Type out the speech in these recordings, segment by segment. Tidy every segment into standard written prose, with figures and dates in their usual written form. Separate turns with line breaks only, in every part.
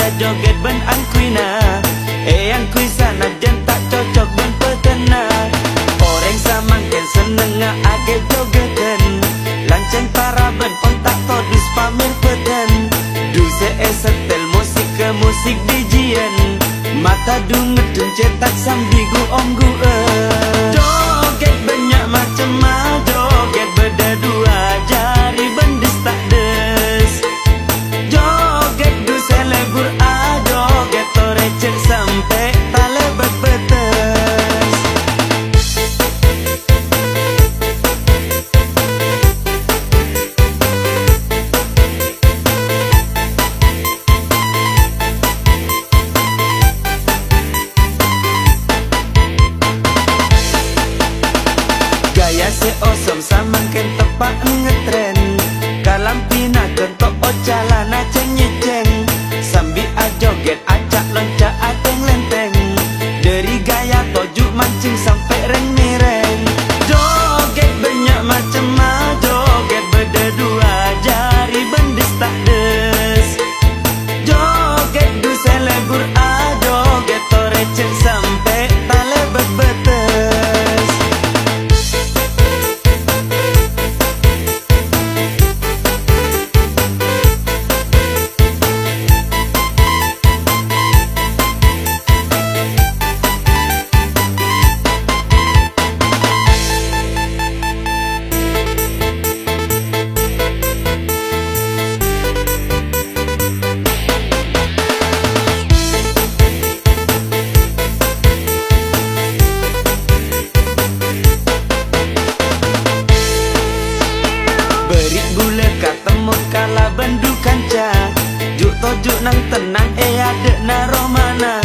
ya joget ben angkuina. Yang kui sana jen tak cocok ben petena. Orang samangken seneng age jogeten. Lancen para ben ontak todus pamer peten. Duse setel musik ke musik dijien. Mata dungedun cetak sambigu omgu joget banyak macam joget beda dua jari bendes tak des. Joget du selebur joget torecek sampai tale bebetes. Gaya seosom samangken tepak ngetren. Kalampina kentok ocalana ceng-nyeceng. Sambil joget acak loncat ateng lenteng. Dari gaya tojuk mancing sampai reng-nereng. Joget banyak macam joget beda dua jari bendes tak des. Joget du selebur joget torecek sampai tale bebetes. Berik gula katemu kala bendu kanca. Juk tojuk nang tenang adek naro mana.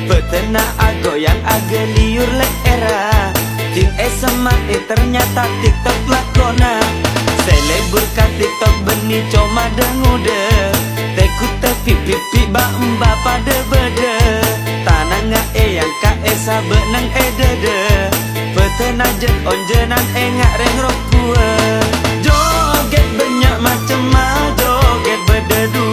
Petena goyang age liur lek era. Ting sama ternyata TikTok lakona. Selebur ka TikTok beni coma dengude. Tekut tepi pipi ba emba pada bede. Tanang yang ka sabe nang dede. Petena jet onjenan ngak reng rok kue. Joget banyak macam joget beda dua